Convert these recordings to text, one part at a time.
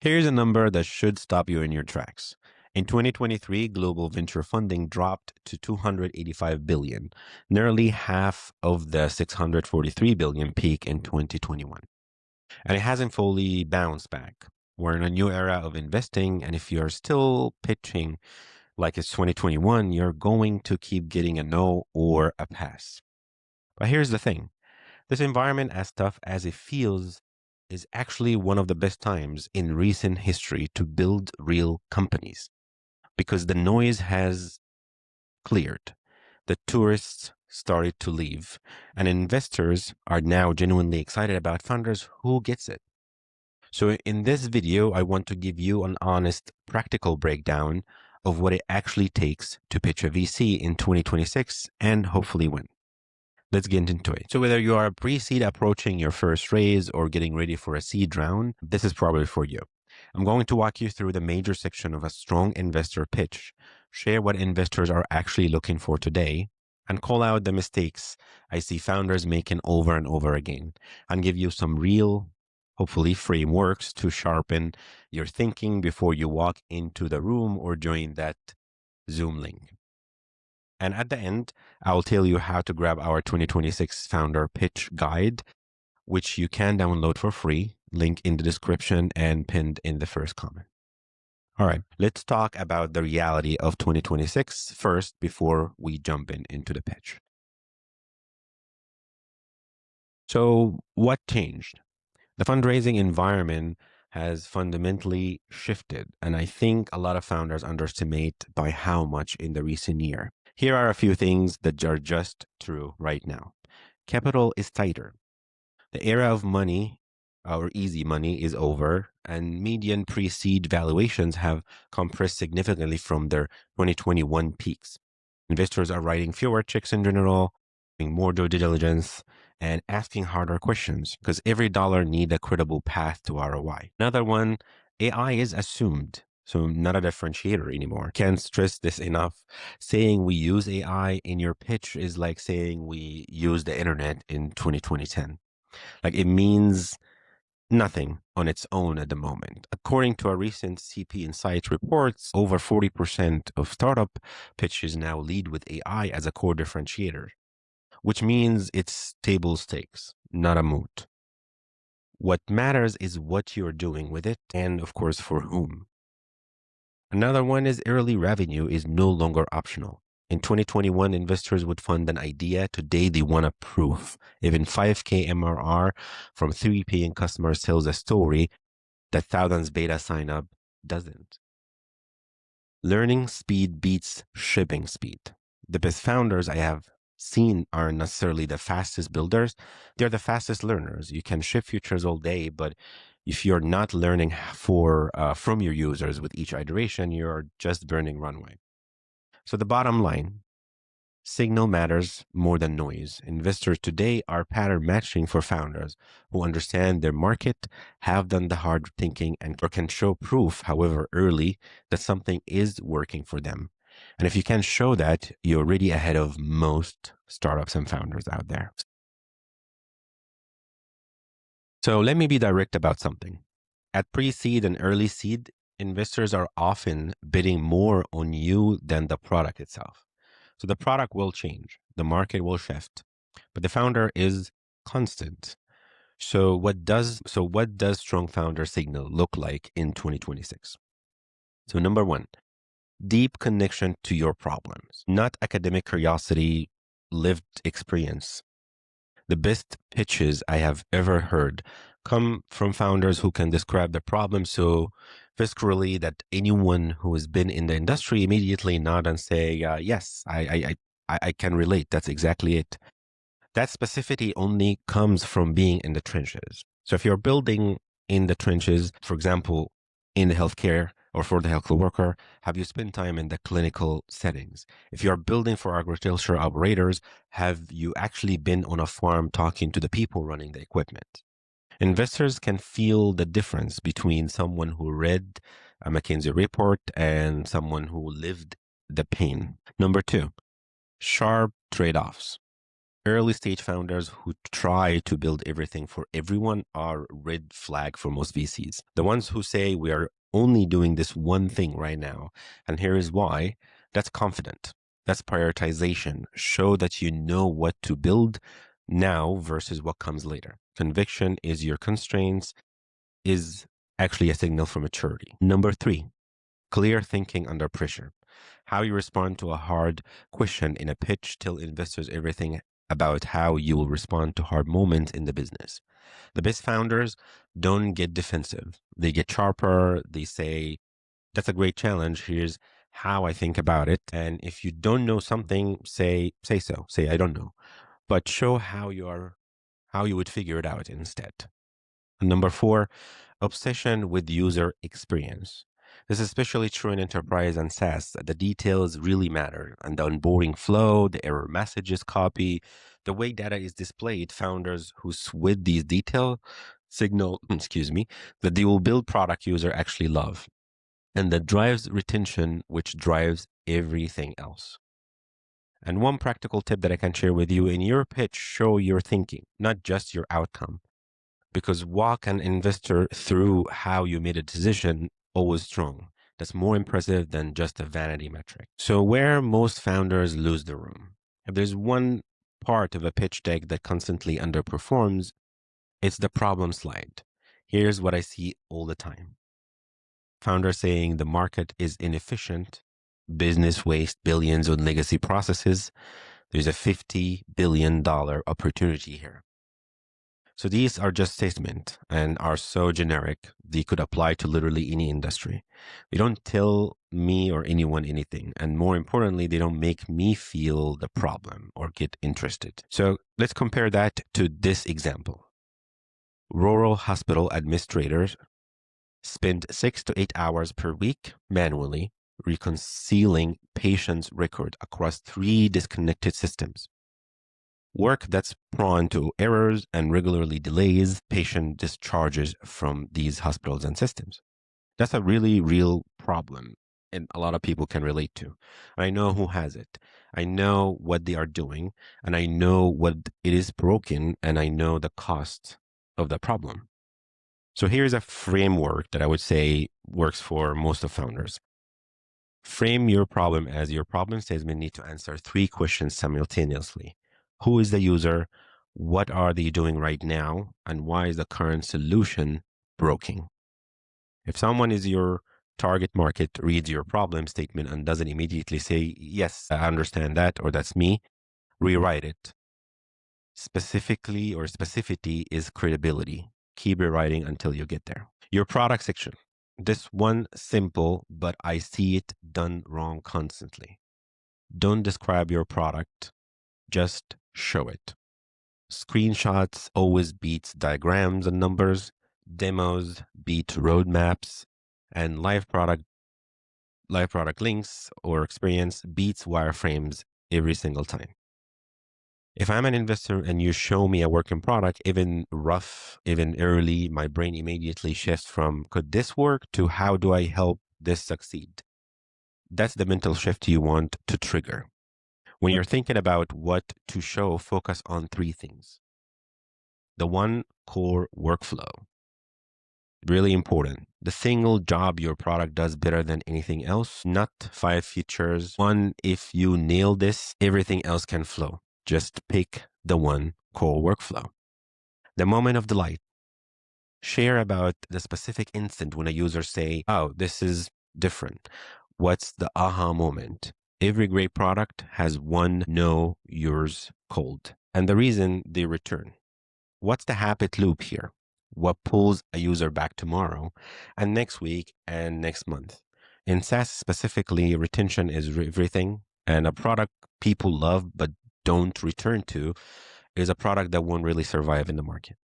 Here's a number that should stop you in your tracks. In 2023, global venture funding dropped to 285 billion, nearly half of the 643 billion peak in 2021. And it hasn't fully bounced back. We're in a new era of investing, and if you're still pitching like it's 2021, you're going to keep getting a no or a pass. But here's the thing. This environment, as tough as it feels, is actually one of the best times in recent history to build real companies because the noise has cleared. The tourists started to leave, and investors are now genuinely excited about funders who gets it. So in this video, I want to give you an honest, practical breakdown of what it actually takes to pitch a VC in 2026 and hopefully win. Let's get into it. So whether you are a pre-seed approaching your first raise or getting ready for a seed round, this is probably for you. I'm going to walk you through the major section of a strong investor pitch, share what investors are actually looking for today, and call out the mistakes I see founders making over and over again, and give you some real, hopefully, frameworks to sharpen your thinking before you walk into the room or join that Zoom link. And at the end, I'll tell you how to grab our 2026 founder pitch guide, which you can download for free, link in the description and pinned in the first comment. All right, let's talk about the reality of 2026 first before we jump into the pitch. So what changed? The fundraising environment has fundamentally shifted, and I think a lot of founders underestimate by how much in the recent year. Here are a few things that are just true right now. Capital is tighter. The era of money, or easy money, is over, and median pre-seed valuations have compressed significantly from their 2021 peaks. Investors are writing fewer checks in general, doing more due diligence, and asking harder questions because every dollar needs a credible path to ROI. Another one, AI is assumed. So not a differentiator anymore. Can't stress this enough. Saying we use AI in your pitch is like saying we use the internet in 2010. Like it means nothing on its own at the moment. According to a recent CP Insights reports, over 40% of startup pitches now lead with AI as a core differentiator, which means it's table stakes, not a moot. What matters is what you're doing with it and, of course, for whom. Another one is early revenue is no longer optional. In 2021, investors would fund an idea. Today, they want a proof. Even 5K MRR from 3 paying customers tells a story that thousands beta sign up doesn't. Learning speed beats shipping speed. The best founders I have seen aren't necessarily the fastest builders. They're the fastest learners. You can ship features all day, but if you're not learning from your users with each iteration, you're just burning runway. So the bottom line, signal matters more than noise. Investors today are pattern matching for founders who understand their market, have done the hard thinking, and can show proof, however early, that something is working for them. And if you can show that, you're already ahead of most startups and founders out there. So let me be direct about something. At pre-seed and early seed, investors are often bidding more on you than the product itself. So the product will change, the market will shift, but the founder is constant. So what does strong founder signal look like in 2026? So number one, deep connection to your problems, not academic curiosity, lived experience. The best pitches I have ever heard come from founders who can describe the problem so viscerally that anyone who has been in the industry immediately nod and say, yes, I can relate. That's exactly it. That specificity only comes from being in the trenches. So if you're building in the trenches, for example, in the healthcare or for the healthcare worker, have you spent time in the clinical settings? If you're building for agriculture operators, have you actually been on a farm talking to the people running the equipment? Investors can feel the difference between someone who read a McKinsey report and someone who lived the pain. Number two, sharp trade-offs. Early stage founders who try to build everything for everyone are red flag for most VCs. The ones who say we are only doing this one thing right now, and here is why, that's confident. That's prioritization. Show that you know what to build now versus what comes later. Conviction is your constraints, is actually a signal for maturity. Number 3, clear thinking under pressure. How you respond to a hard question in a pitch tell investors everything about how you will respond to hard moments in the business. The best founders don't get defensive. They get sharper. They say, that's a great challenge. Here's how I think about it. And if you don't know something, say so. Say I don't know. But show how you would figure it out instead. And number 4, obsession with user experience. This is especially true in enterprise and SaaS. The details really matter, and the onboarding flow, the error messages copy, the way data is displayed. Founders who sweat these details signal, that they will build product user actually love, and that drives retention, which drives everything else. And one practical tip that I can share with you: in your pitch, show your thinking, not just your outcome, because walk an investor through how you made a decision always strong. That's more impressive than just a vanity metric. So where most founders lose the room, if there's one part of a pitch deck that constantly underperforms, it's the problem slide. Here's what I see all the time: founders saying the market is inefficient, business waste billions on legacy processes, there's a $50 billion opportunity here. So these are just statements and are so generic, they could apply to literally any industry. They don't tell me or anyone anything. And more importantly, they don't make me feel the problem or get interested. So let's compare that to this example. Rural hospital administrators spend 6 to 8 hours per week manually reconciling patients' record across 3 disconnected systems. Work that's prone to errors and regularly delays patient discharges from these hospitals and systems. That's a really real problem, and a lot of people can relate to. I know who has it. I know what they are doing, and I know what it is broken, and I know the cost of the problem. So here's a framework that I would say works for most of founders. Frame your problem as your problem statement need to answer 3 questions simultaneously. Who is the user? What are they doing right now? And why is the current solution broken? If someone is your target market, reads your problem statement and doesn't immediately say, yes, I understand that, or that's me, rewrite it. Specifically or specificity is credibility. Keep rewriting until you get there. Your product section. This one simple, but I see it done wrong constantly. Don't describe your product, just show it. Screenshots always beats diagrams and numbers. Demos beat roadmaps, and live product links or experience beats wireframes every single time. If I'm an investor and you show me a working product, even rough, even early, my brain immediately shifts from could this work to how do I help this succeed? That's the mental shift you want to trigger. When you're thinking about what to show, focus on 3 things. The one core workflow, really important. The single job your product does better than anything else, not 5 features. One, if you nail this, everything else can flow. Just pick the one core workflow. The moment of delight. Share about the specific instant when a user say, oh, this is different. What's the aha moment? Every great product has one know yours cold. And the reason they return. What's the habit loop here? What pulls a user back tomorrow and next week and next month? In SaaS specifically, retention is everything. And a product people love but don't return to is a product that won't really survive in the market.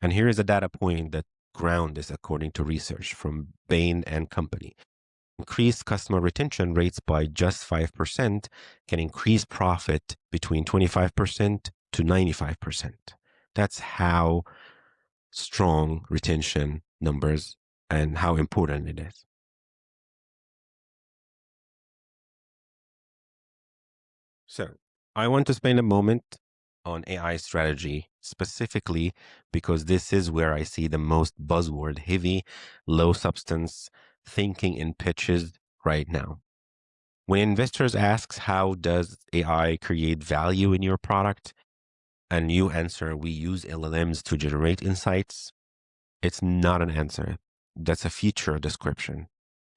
And here is a data point that ground this according to research from Bain and Company. Increased customer retention rates by just 5% can increase profit between 25% to 95%. That's how strong retention numbers and how important it is. So I want to spend a moment on AI strategy specifically because this is where I see the most buzzword heavy, low substance thinking in pitches right now. When investors ask, how does AI create value in your product? And you answer, we use LLMs to generate insights. It's not an answer. That's a feature description.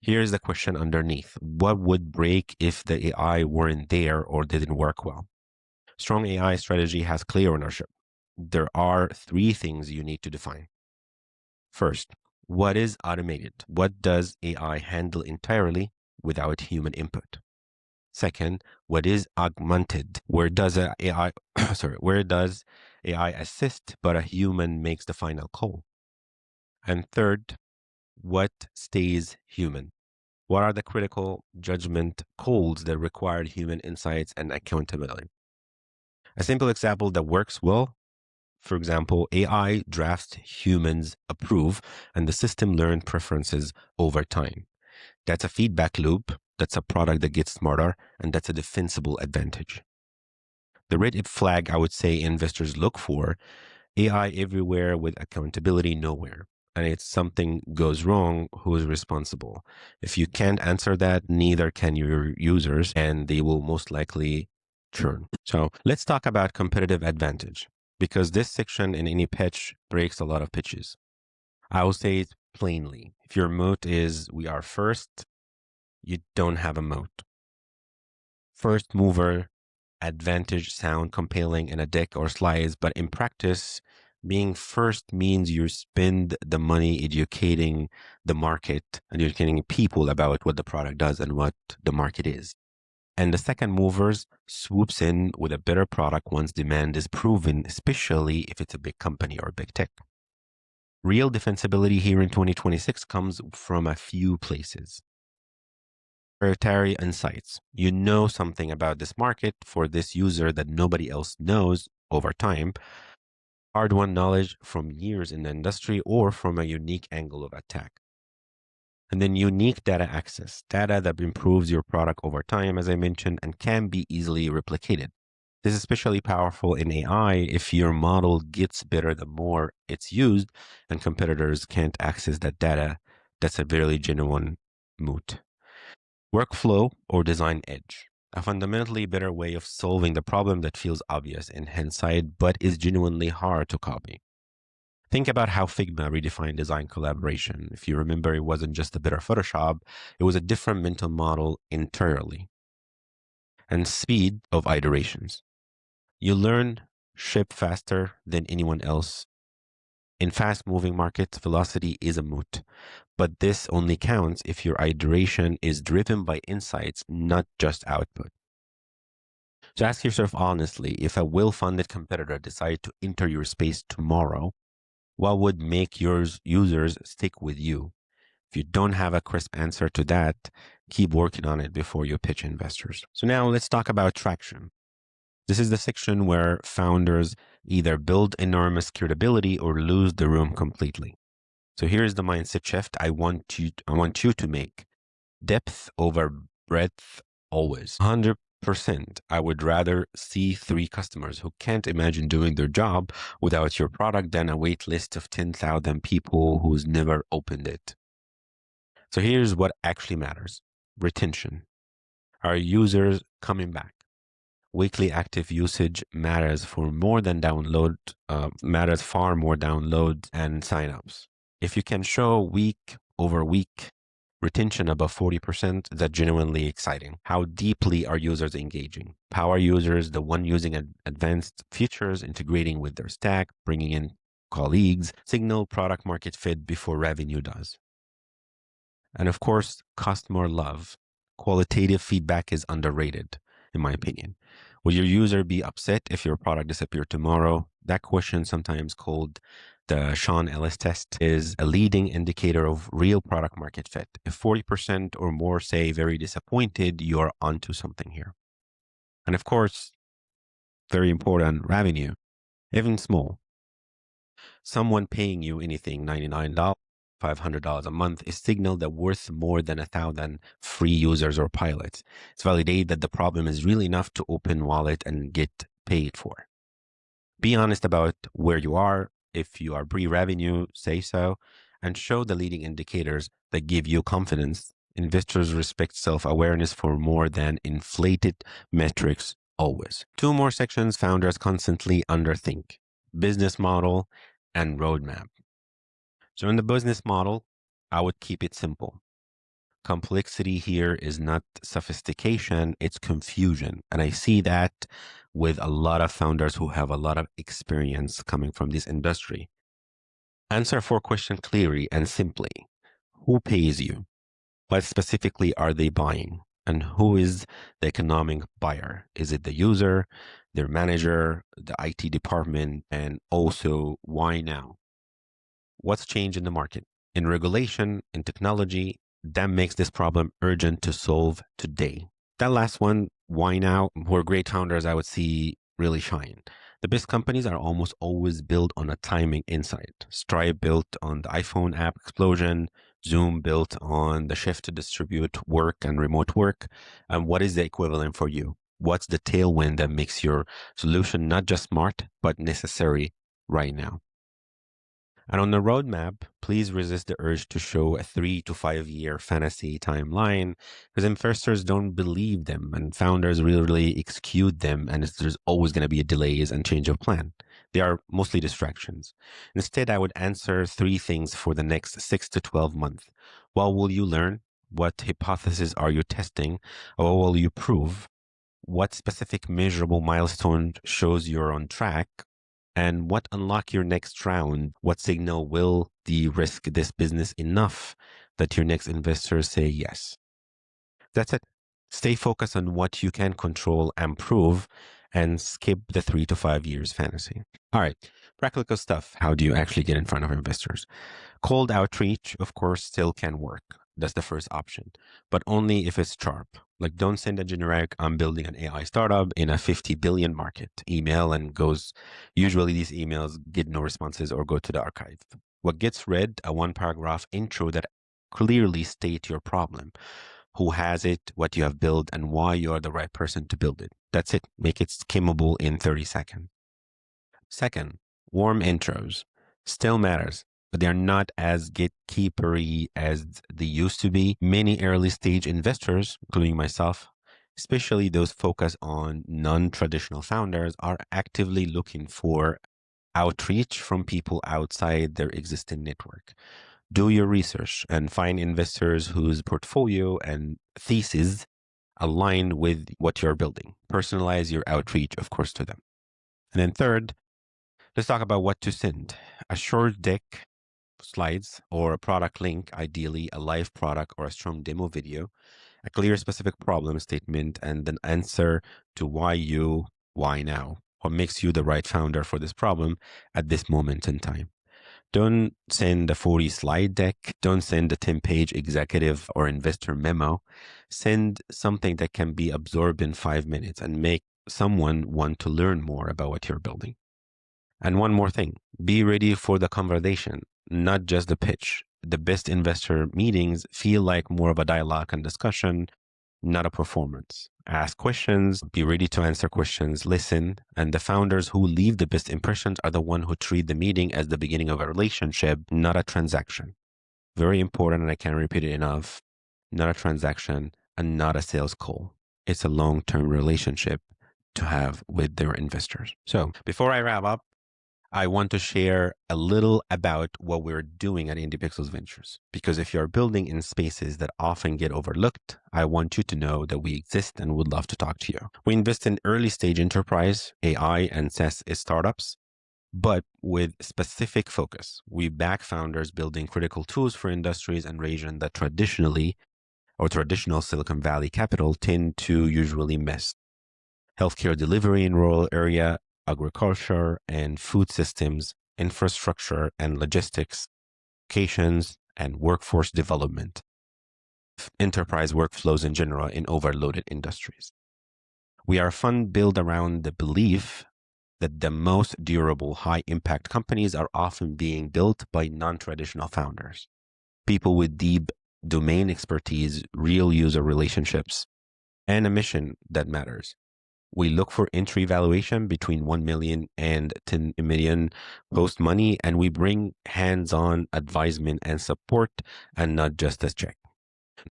Here's the question underneath. What would break if the AI weren't there or didn't work well? Strong AI strategy has clear ownership. There are three things you need to define. First, what is automated? What does AI handle entirely without human input? Second, what is augmented? Where does AI where does AI assist but a human makes the final call? And third, what stays human? What are the critical judgment calls that require human insights and accountability? A simple example that works well, for example, AI drafts, humans approve, and the system learns preferences over time. That's a feedback loop. That's a product that gets smarter, and that's a defensible advantage. The red flag I would say investors look for: AI everywhere with accountability nowhere. And if something goes wrong, who is responsible? If you can't answer that, neither can your users, and they will most likely churn. So let's talk about competitive advantage, because this section in any pitch breaks a lot of pitches. I will say it plainly. If your moat is we are first, you don't have a moat. First mover advantage sound compelling in a deck or slides, but in practice, being first means you spend the money educating the market and educating people about what the product does and what the market is. And the second movers swoops in with a better product once demand is proven, especially if it's a big company or big tech. Real defensibility here in 2026 comes from a few places. Proprietary insights. You know something about this market for this user that nobody else knows over time. Hard-won knowledge from years in the industry or from a unique angle of attack. And then unique data access, data that improves your product over time, as I mentioned, and can be easily replicated. This is especially powerful in AI if your model gets better the more it's used and competitors can't access that data. That's a very genuine moat. Workflow or design edge. A fundamentally better way of solving the problem that feels obvious in hindsight, but is genuinely hard to copy. Think about how Figma redefined design collaboration. If you remember, it wasn't just a better Photoshop, it was a different mental model entirely. And speed of iterations. You learn, ship faster than anyone else. In fast moving markets, velocity is a moot, but this only counts if your iteration is driven by insights, not just output. So ask yourself honestly, if a well-funded competitor decided to enter your space tomorrow, what would make your users stick with you? If you don't have a crisp answer to that, keep working on it before you pitch investors. So now let's talk about traction. This is the section where founders either build enormous credibility or lose the room completely. So here's the mindset shift I want you to make. Depth over breadth always. 100%. I would rather see 3 customers who can't imagine doing their job without your product than a wait list of 10,000 people who's never opened it. So here's what actually matters. Retention. Are users coming back? Weekly active usage matters far more downloads and signups. If you can show week over week retention above 40%, that's genuinely exciting. How deeply are users engaging? Power users, the one using advanced features, integrating with their stack, bringing in colleagues, signal product market fit before revenue does. And of course, customer love. Qualitative feedback is underrated, in my opinion. Will your user be upset if your product disappeared tomorrow? That question, sometimes called the Sean Ellis test, is a leading indicator of real product market fit. If 40% or more say very disappointed, you're onto something here. And of course, very important, revenue, even small. Someone paying you anything, $99, $500 a month, is signal that worth more than 1,000 free users or pilots. It's validate that the problem is real enough to open wallet and get paid for. Be honest about where you are. If you are pre-revenue, say so, and show the leading indicators that give you confidence. Investors respect self-awareness for more than inflated metrics always. Two more sections founders constantly underthink: business model and roadmap. So in the business model, I would keep it simple. Complexity here is not sophistication, it's confusion. And I see that with a lot of founders who have a lot of experience coming from this industry. Answer four questions clearly and simply. Who pays you? What specifically are they buying? And who is the economic buyer? Is it the user, their manager, the IT department? And also, why now? What's changed in the market, in regulation, in technology, that makes this problem urgent to solve today? That last one, why now, where great founders I would see really shine. The best companies are almost always built on a timing insight. Stripe built on the iPhone app explosion, Zoom built on the shift to distribute work and remote work. And what is the equivalent for you? What's the tailwind that makes your solution not just smart, but necessary right now? And on the roadmap, please resist the urge to show a 3 to 5 year fantasy timeline, because investors don't believe them and founders really execute them. And there's always going to be delays and change of plan. They are mostly distractions. Instead, I would answer three things for the next 6 to 12 months. What will you learn? What hypotheses are you testing? Or what will you prove? What specific measurable milestone shows you're on track? And what unlock your next round? What signal will de-risk this business enough that your next investors say yes? That's it. Stay focused on what you can control and prove, and skip the 3 to 5 years fantasy. All right, practical stuff. How do you actually get in front of investors? Cold outreach, of course, still can work. That's the first option, but only if it's sharp. Like, don't send a generic, I'm building an AI startup in a 50 billion market email and goes, usually these emails get no responses or go to the archive. What gets read, a one paragraph intro that clearly state your problem, who has it, what you have built, and why you are the right person to build it. That's it. Make it skimmable in 30 seconds. Second, warm intros still matters, but they're not as gatekeepery as they used to be. Many early stage investors, including myself, especially those focused on non-traditional founders, are actively looking for outreach from people outside their existing network. Do your research and find investors whose portfolio and thesis aligned with what you're building. Personalize your outreach, of course, to them. And then third, let's talk about what to send. A short deck, slides, or a product link, ideally a live product or a strong demo video, a clear specific problem statement, and an answer to why now? What makes you the right founder for this problem at this moment in time? Don't send a 40 slide deck. Don't send a 10-page executive or investor memo. Send something that can be absorbed in 5 minutes and make someone want to learn more about what you're building. And one more thing, be ready for the conversation, not just the pitch. The best investor meetings feel like more of a dialogue and discussion, not a performance. Ask questions, be ready to answer questions, listen. And the founders who leave the best impressions are the ones who treat the meeting as the beginning of a relationship, not a transaction. Very important, and I can't repeat it enough. Not a transaction and not a sales call. It's a long-term relationship to have with their investors. So before I wrap up, I want to share a little about what we're doing at Indy Pixels Ventures. Because if you're building in spaces that often get overlooked, I want you to know that we exist and would love to talk to you. We invest in early stage enterprise, AI, and SaaS startups, but with specific focus. We back founders building critical tools for industries and regions that traditional Silicon Valley capital tend to usually miss. Healthcare delivery in rural area, agriculture and food systems, infrastructure and logistics, locations and workforce development, enterprise workflows in general in overloaded industries. We are a fund built around the belief that the most durable, high-impact companies are often being built by non-traditional founders, people with deep domain expertise, real user relationships, and a mission that matters. We look for entry valuation between 1 million and 10 million post money, and we bring hands-on advisement and support and not just a check.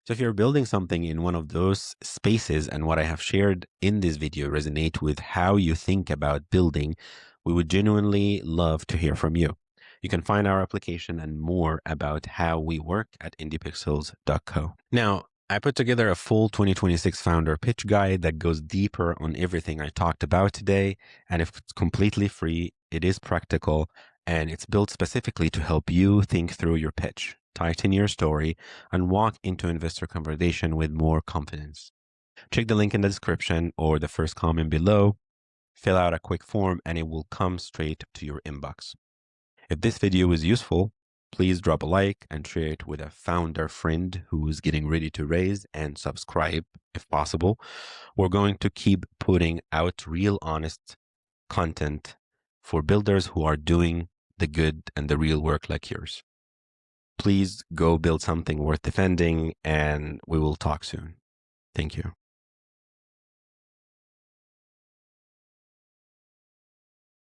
So if you're building something in one of those spaces and what I have shared in this video resonate with how you think about building, we would genuinely love to hear from you. You can find our application and more about how we work at indypixels.co. Now, I put together a full 2026 founder pitch guide that goes deeper on everything I talked about today. And if it's completely free, it is practical, and it's built specifically to help you think through your pitch, tighten your story, and walk into investor conversation with more confidence. Check the link in the description or the first comment below. Fill out a quick form and it will come straight to your inbox. If this video is useful, please drop a like and share it with a founder friend who's getting ready to raise, and subscribe if possible. We're going to keep putting out real, honest content for builders who are doing the good and the real work like yours. Please go build something worth defending, and we will talk soon. Thank you.